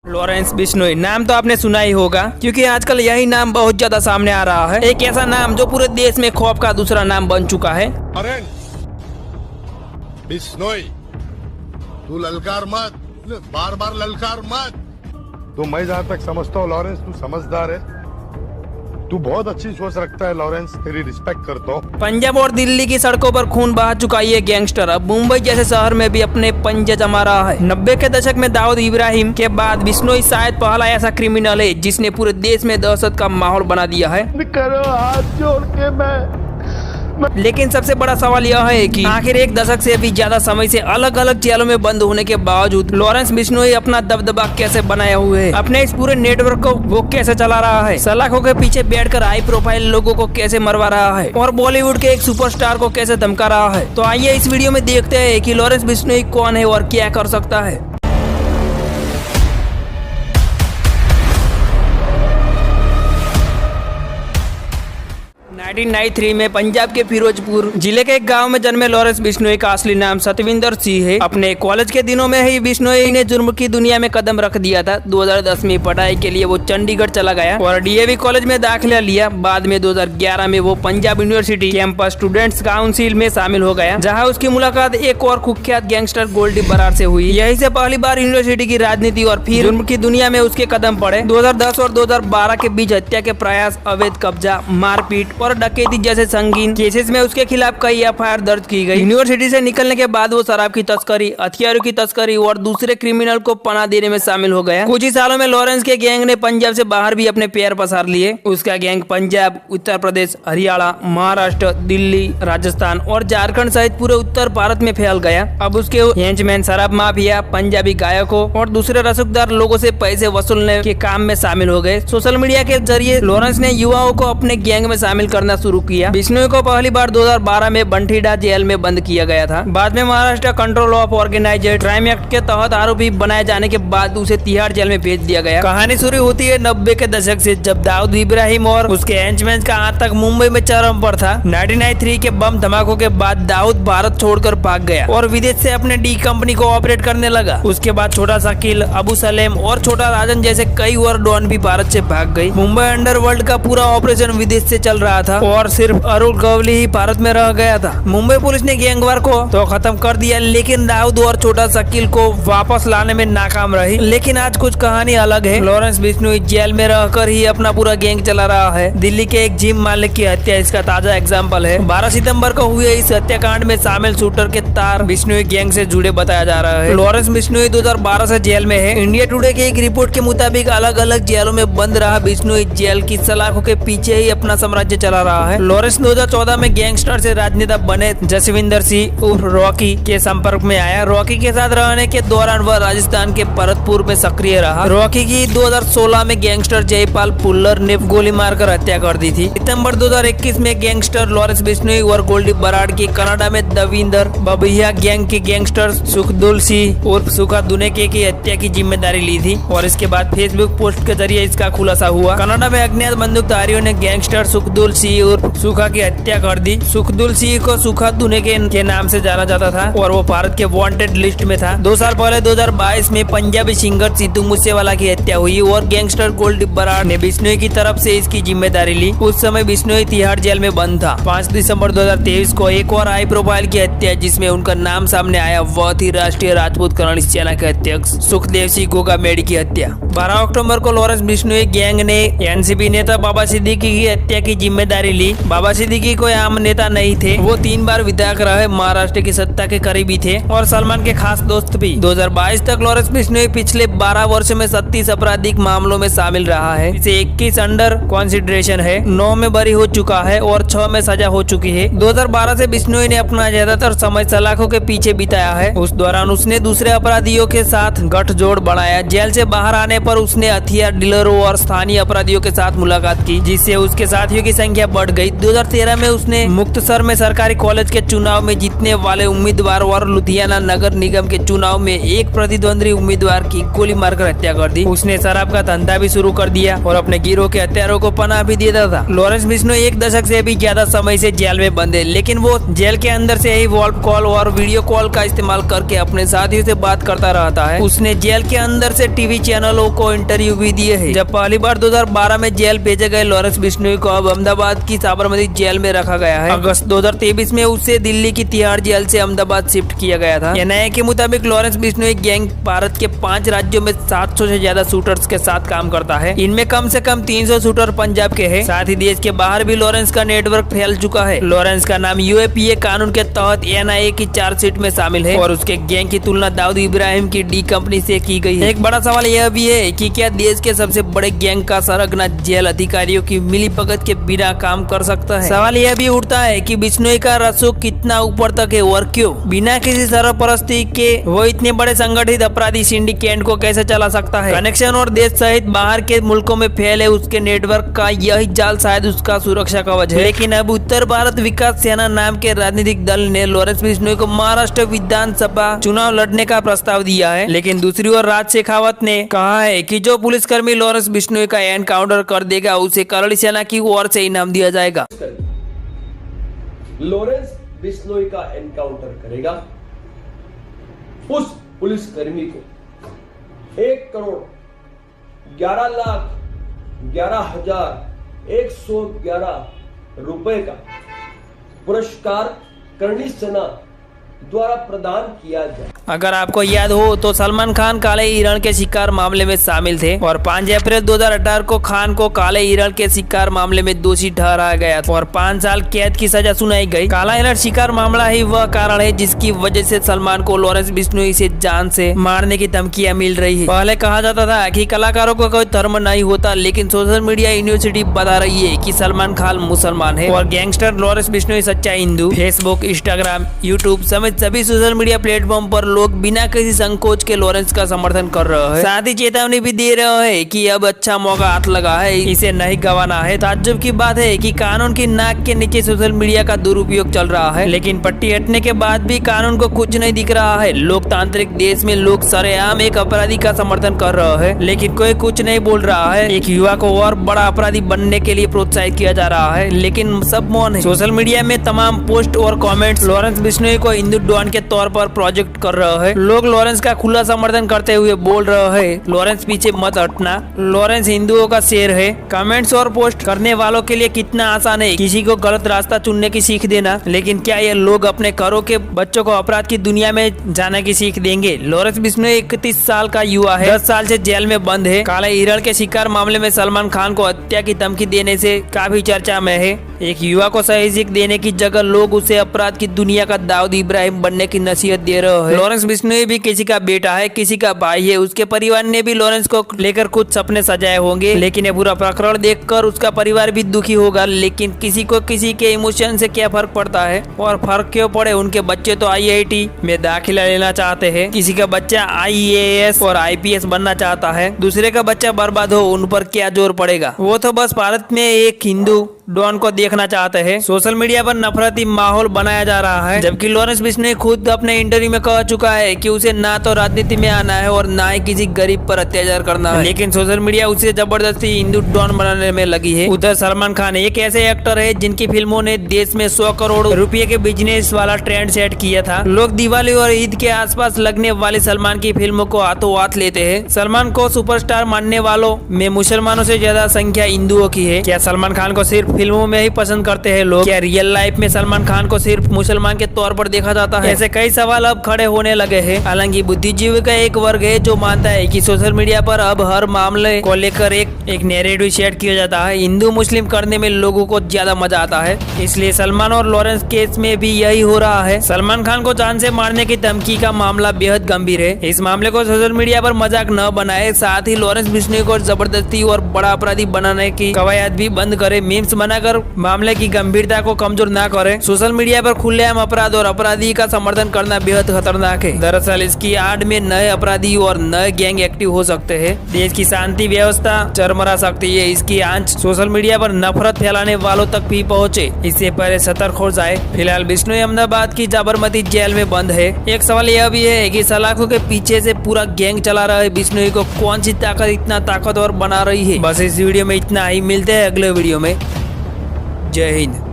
Lawrence Bishnoi नाम तो आपने सुना ही होगा, क्योंकि आजकल यही नाम बहुत ज्यादा सामने आ रहा है। एक ऐसा नाम जो पूरे देश में खौफ का दूसरा नाम बन चुका है। लॉरेंस बिश्नोई, तू ललकार मत, बार बार ललकार मत। तो मैं जहाँ तक समझता हूँ लॉरेंस, तू समझदार है, तू बहुत अच्छी सोच रखता है लॉरेंस, तेरी रिस्पेक्ट करता हूँ। पंजाब और दिल्ली की सड़कों पर खून बहा चुका ये गैंगस्टर अब मुंबई जैसे शहर में भी अपने पंजे जमा रहा है। 90 के दशक में दाऊद इब्राहिम के बाद बिश्नोई शायद पहला ऐसा क्रिमिनल है जिसने पूरे देश में दहशत का माहौल बना दिया है। करो हाथ जोड़ के लेकिन सबसे बड़ा सवाल यह है कि आखिर एक दशक से भी ज्यादा समय से अलग अलग जेलों में बंद होने के बावजूद लॉरेंस बिश्नोई अपना दबदबा कैसे बनाए हुए है, अपने इस पूरे नेटवर्क को वो कैसे चला रहा है, सलाखों के पीछे बैठकर हाई प्रोफाइल लोगों को कैसे मरवा रहा है और बॉलीवुड के एक सुपरस्टार को कैसे धमका रहा है। तो आइए इस वीडियो में देखते हैं कि लॉरेंस बिश्नोई कौन है और क्या कर सकता है। 1993 में पंजाब के फिरोजपुर जिले के एक गांव में जन्मे लॉरेंस बिश्नोई का असली नाम सतविंदर सिंह है। अपने कॉलेज के दिनों में ही बिश्नोई ने जुर्म की दुनिया में कदम रख दिया था। 2010 में पढ़ाई के लिए वो चंडीगढ़ चला गया और डीएवी कॉलेज में दाखिला लिया। बाद में 2011 में वो Punjab university campus students council में शामिल हो गया, जहाँ उसकी मुलाकात एक और कुख्यात गैंगस्टर गोल्डी बरार से हुई। यही से पहली बार यूनिवर्सिटी की राजनीति और फिर जुर्म की दुनिया में उसके कदम पड़े। 2010 और 2012 के बीच हत्या के प्रयास, अवैध कब्जा, मारपीट और डकैती जैसे संगीन केसेस में उसके खिलाफ कई एफआईआर दर्ज की गई। यूनिवर्सिटी से निकलने के बाद वो शराब की तस्करी, हथियारों की तस्करी और दूसरे क्रिमिनल को पनाह देने में शामिल हो गया। कुछ ही सालों में लॉरेंस के गैंग ने पंजाब से बाहर भी अपने पैर पसार लिए। उसका गैंग पंजाब, उत्तर प्रदेश, हरियाणा, महाराष्ट्र, दिल्ली, राजस्थान और झारखंड सहित पूरे उत्तर भारत में फैल गया। अब उसके हेंचमैन शराब माफिया, पंजाबी गायकों और दूसरे रसूखदार लोगों से पैसे वसूलने के काम में शामिल हो गए। सोशल मीडिया के जरिए लॉरेंस ने युवाओं को अपने गैंग में शामिल करना शुरू किया। बिश्नोई को पहली बार 2012 में बंठीडा जेल में बंद किया गया था। बाद में Maharashtra control of organised crime act के तहत आरोपी बनाए जाने के बाद उसे तिहाड़ जेल में भेज दिया गया। कहानी शुरू होती है 90 के दशक से, जब दाऊद इब्राहिम और उसके हेंचमैन का आतंक मुंबई में चरम पर था। 1993 के बम धमाकों के बाद दाऊद भारत छोड़कर भाग गया और विदेश से अपने डी कंपनी को ऑपरेट करने लगा। उसके बाद छोटा शकील, अबू सलेम और छोटा राजन जैसे कई और डॉन भी भारत से भाग गई। मुंबई अंडरवर्ल्ड का पूरा ऑपरेशन विदेश से चल रहा था और सिर्फ अरुण गवली ही भारत में रह गया था। मुंबई पुलिस ने गैंगवार को तो खत्म कर दिया, लेकिन दाऊद और छोटा शकील को वापस लाने में नाकाम रही। लेकिन आज कुछ कहानी अलग है। लॉरेंस बिश्नोई जेल में रहकर ही अपना पूरा गैंग चला रहा है। दिल्ली के एक जिम मालिक की हत्या इसका ताजा एग्जाम्पल है। 12 सितंबर को हुए इस हत्याकांड में शामिल शूटर के तार बिश्नोई गैंग से जुड़े बताया जा रहा है। लॉरेंस बिश्नोई 2012 से जेल में है। इंडिया टुडे की एक रिपोर्ट के मुताबिक अलग अलग जेलों में बंद रहा बिश्नोई जेल की सलाखों के पीछे ही अपना साम्राज्य चला रहा है। लॉरेंस 2014 में गैंगस्टर से राजनेता बने जसविंदर सिंह उर्फ रॉकी के संपर्क में आया। रॉकी के साथ रहने के दौरान वह राजस्थान के भरतपुर में सक्रिय रहा। रॉकी की 2016 में गैंगस्टर जयपाल पुल्लर ने गोली मारकर हत्या कर दी थी। सितंबर 2021 में गैंगस्टर लॉरेंस बिश्नोई और गोल्डी बराड़ की कनाडा में दविंदर बबिया गैंग के गैंगस्टर सुखदुल सिंह उर्फ सुखा दुनेके की हत्या की जिम्मेदारी ली थी और इसके बाद फेसबुक पोस्ट के जरिए इसका खुलासा हुआ। कनाडा में अज्ञात बंदूकधारियों ने गैंगस्टर सुखदुल सिंह उर्फ सुखा की हत्या कर दी। सुखदुल सिंह को सुखा दुनेके के नाम से जाना जाता था और वो भारत के वांटेड लिस्ट में था। 2 साल पहले 2022 में पंजाबी सिंगर सिद्धू मूसेवाला की हत्या हुई और गैंगस्टर गोल्डी बराड़ ने बिश्नोई की तरफ से इसकी जिम्मेदारी ली। उस समय बिश्नोई तिहाड़ जेल में बंद था। 5 दिसंबर 2023 को एक और हाई प्रोफाइल की हत्या जिसमें उनका नाम सामने आया, वह थी राष्ट्रीय राजपूत करण सेना के अध्यक्ष सुखदेव सिंह गोगामेडी की हत्या। 12 अक्टूबर को लॉरेंस बिश्नोई गैंग ने एनसीपी नेता बाबा सिद्दीकी की हत्या की जिम्मेदारी ली। बाबा सिद्दीकी कोई आम नेता नहीं थे, वो 3 बार विधायक रहे, महाराष्ट्र की सत्ता के करीबी थे और सलमान के खास दोस्त भी। 2022 तक लॉरेंस बिश्नोई पिछले 12 वर्ष में 37 आपराधिक मामलों में शामिल रहा है। इसे 21 अंडर कॉन्सिडरेशन है, 9 में बरी हो चुका है और 6 में सजा हो चुकी है। 2012 से बिश्नोई ने अपना ज्यादातर समय सलाखों के पीछे बिताया है। उस दौरान उसने दूसरे अपराधियों के साथ गठजोड़ बढ़ाया। जेल से बाहर आने पर उसने हथियार डीलरों और स्थानीय अपराधियों के साथ मुलाकात की, जिससे उसके साथियों की संख्या बढ़ गई। 2013 में उसने मुक्तसर में सरकारी कॉलेज के चुनाव में जीतने वाले उम्मीदवार और लुधियाना नगर निगम के चुनाव में एक प्रतिद्वंदी उम्मीदवार की गोली मारकर हत्या कर दी। उसने शराब का धंधा भी शुरू कर दिया और अपने गिरोह के हत्यारों को पनाह भी देता था। लॉरेंस बिश्नोई 1 दशक से भी ज्यादा समय से जेल में बंद है, लेकिन वो जेल के अंदर से ही वॉल्व कॉल और वीडियो कॉल का इस्तेमाल करके अपने साथियों से बात करता रहता है। उसने जेल के अंदर से टीवी चैनलों को इंटरव्यू भी दिए हैं। जब पहली बार 2012 में जेल भेजे गए लॉरेंस बिश्नोई को अब अहमदाबाद की साबरमती जेल में रखा गया है। अगस्त 2023 में उसे दिल्ली की तिहाड़ जेल से अहमदाबाद शिफ्ट किया गया था। एनआईए के मुताबिक लॉरेंस बिश्नोई गैंग भारत के 5 राज्यों में 700 से ज्यादा शूटर्स के साथ काम करता है। इनमें कम से कम 300 शूटर पंजाब के हैं। साथ ही देश के बाहर भी लॉरेंस का नेटवर्क फैल चुका है। लॉरेंस का नाम यूएपीए कानून के तहत एनआईए की चार्जशीट में शामिल है और उसके गैंग की तुलना दाऊद इब्राहिम की डी कंपनी से की गई है। एक बड़ा सवाल यह भी है कि क्या देश के सबसे बड़े गैंग का सरगना जेल अधिकारियों की मिलीभगत के बिना काम कर सकता है? सवाल यह भी उठता है कि बिश्नोई का रसूख कितना ऊपर तक है और क्यों बिना किसी सरपरस्ती के वो इतने बड़े संगठित अपराधी सिंडिकेट को कैसे चला सकता है? कनेक्शन और देश सहित बाहर के मुल्कों में फैले उसके नेटवर्क का यही जाल शायद उसका सुरक्षा कवच है। लेकिन अब उत्तर भारत विकास सेना नाम के राजनीतिक दल ने लॉरेंस बिश्नोई को महाराष्ट्र विधानसभा चुनाव लड़ने का प्रस्ताव दिया है। लेकिन दूसरी ओर राज शेखावत ने कहा है कि जो पुलिसकर्मी लॉरेंस बिश्नोई का एनकाउंटर कर देगा उसे करड़ी सेना की ओर से इनाम दिया जाएगा। लॉरेंस बिश्नोई का एनकाउंटर करेगा उस पुलिसकर्मी को 1,11,11,111 रुपए का पुरस्कार करणी सेना द्वारा प्रदान किया जाए। अगर आपको याद हो तो सलमान खान काले हिरण के शिकार मामले में शामिल थे और 5 अप्रैल 2018 को खान को काले हिरण के शिकार मामले में दोषी ठहराया गया और 5 साल कैद की सजा सुनाई गई। काला हिरण शिकार मामला ही वह कारण है जिसकी वजह से सलमान को लॉरेंस बिश्नोई से जान से मारने की धमकियां मिल रही है। पहले कहा जाता था कि कलाकारों को कोई धर्म नहीं होता, लेकिन सोशल मीडिया यूनिवर्सिटी बता रही है कि सलमान खान मुसलमान है और गैंगस्टर लॉरेंस बिश्नोई सच्चा हिंदू। फेसबुक, इंस्टाग्राम, यूट्यूब समेत सभी सोशल मीडिया प्लेटफॉर्म पर लोग बिना किसी संकोच के लॉरेंस का समर्थन कर रहे हैं। साथ ही चेतावनी भी दे रहे हैं कि अब अच्छा मौका हाथ लगा है, इसे नहीं गंवाना है। ताज्जुब की बात है कि कानून की नाक के नीचे सोशल मीडिया का दुरुपयोग चल रहा है, लेकिन पट्टी हटने के बाद भी कानून को कुछ नहीं दिख रहा है। लोकतांत्रिक देश में लोग सरेआम एक अपराधी का समर्थन कर रहे हैं, लेकिन कोई कुछ नहीं बोल रहा है। एक युवा को और बड़ा अपराधी बनने के लिए प्रोत्साहित किया जा रहा है, लेकिन सब मौन है। सोशल मीडिया में तमाम पोस्ट और कमेंट्स लॉरेंस बिश्नोई को हिंदू डॉन के तौर पर प्रोजेक्ट कर रहे हैं। लोग लॉरेंस का खुला समर्थन करते हुए बोल रहे हैं, लॉरेंस पीछे मत हटना, लॉरेंस हिंदुओं का शेर है। कमेंट्स और पोस्ट करने वालों के लिए कितना आसान है किसी को गलत रास्ता चुनने की सीख देना, लेकिन क्या ये लोग अपने घरों के बच्चों को अपराध की दुनिया में जाने की सीख देंगे? लॉरेंस बिश्नोई 31 साल का युवा है, 10 साल से जेल में बंद है। काले हिरण के शिकार मामले में सलमान खान को हत्या की धमकी देने से काफी चर्चा में है। एक युवा को सही सीख देने की जगह लोग उसे अपराध की दुनिया का दाऊद इब्राहिम बनने की नसीहत दे रहे हैं। लॉरेंस बिश्नोई भी किसी का बेटा है, किसी का भाई है। उसके परिवार ने भी लॉरेंस को लेकर कुछ सपने सजाए होंगे, लेकिन ये पूरा प्रकरण देखकर उसका परिवार भी दुखी होगा। लेकिन किसी को किसी के इमोशन से क्या फर्क पड़ता है, और फर्क क्यों पड़े? उनके बच्चे तो IIT में दाखिला लेना चाहते हैं, किसी का बच्चा IAS और IPS बनना चाहता है, दूसरे का बच्चा बर्बाद हो, उन पर क्या जोर पड़ेगा? वो तो बस भारत में एक हिंदू डॉन को देखना चाहते हैं। सोशल मीडिया पर नफरती माहौल बनाया जा रहा है, जबकि लॉरेंस बिश्नोई खुद अपने इंटरव्यू में कह चुका है कि उसे ना तो राजनीति में आना है और ना ही किसी गरीब पर अत्याचार करना है। लेकिन सोशल मीडिया उसे जबरदस्ती हिंदू डॉन बनाने में लगी है। उधर सलमान खान एक ऐसे एक्टर है जिनकी फिल्मों ने देश में 100 करोड़ रुपए के बिजनेस वाला ट्रेंड सेट किया था। लोग दिवाली और ईद के आसपास लगने वाली सलमान की फिल्मों को हाथों हाथ लेते हैं। सलमान को सुपरस्टार मानने वालों में मुसलमानों से ज्यादा संख्या हिंदुओं की है। क्या सलमान खान को सिर्फ फिल्मों में ही पसंद करते हैं लोग? क्या रियल लाइफ में सलमान खान को सिर्फ मुसलमान के तौर पर देखा जाता है? ऐसे कई सवाल अब खड़े होने लगे हैं। हालांकि बुद्धिजीवी का एक वर्ग है जो मानता है कि सोशल मीडिया पर अब हर मामले को लेकर एक नैरेटिव सेट किया जाता है। हिंदू मुस्लिम करने में लोगों को ज्यादा मजा आता है, इसलिए सलमान और लॉरेंस केस में भी यही हो रहा है। सलमान खान को जान से मारने की धमकी का मामला बेहद गंभीर है। इस मामले को सोशल मीडिया पर मजाक न बनाए, साथ ही लॉरेंस बिश्नोई को जबरदस्ती और बड़ा अपराधी बनाने की कवायद भी बंद करे। मीम्स बनाकर मामले की गंभीरता को कमजोर ना करे। सोशल मीडिया पर खुलेआम अपराध और अपराधी का समर्थन करना बेहद खतरनाक है। दरअसल इसकी आड़ में नए अपराधी और नए गैंग एक्टिव हो सकते हैं। देश की शांति व्यवस्था चरमरा सकती है। इसकी आंच सोशल मीडिया पर नफरत फैलाने वालों तक भी पहुंचे, इससे पहले सतर्क हो जाए। फिलहाल बिश्नोई अहमदाबाद की साबरमती जेल में बंद है। एक सवाल यह भी है कि सलाखों के पीछे से पूरा गैंग चला रहा है बिश्नोई को कौन सी ताकत इतना ताकतवर बना रही है? बस इस वीडियो में इतना ही, मिलते हैं अगले वीडियो में। जय हिंद।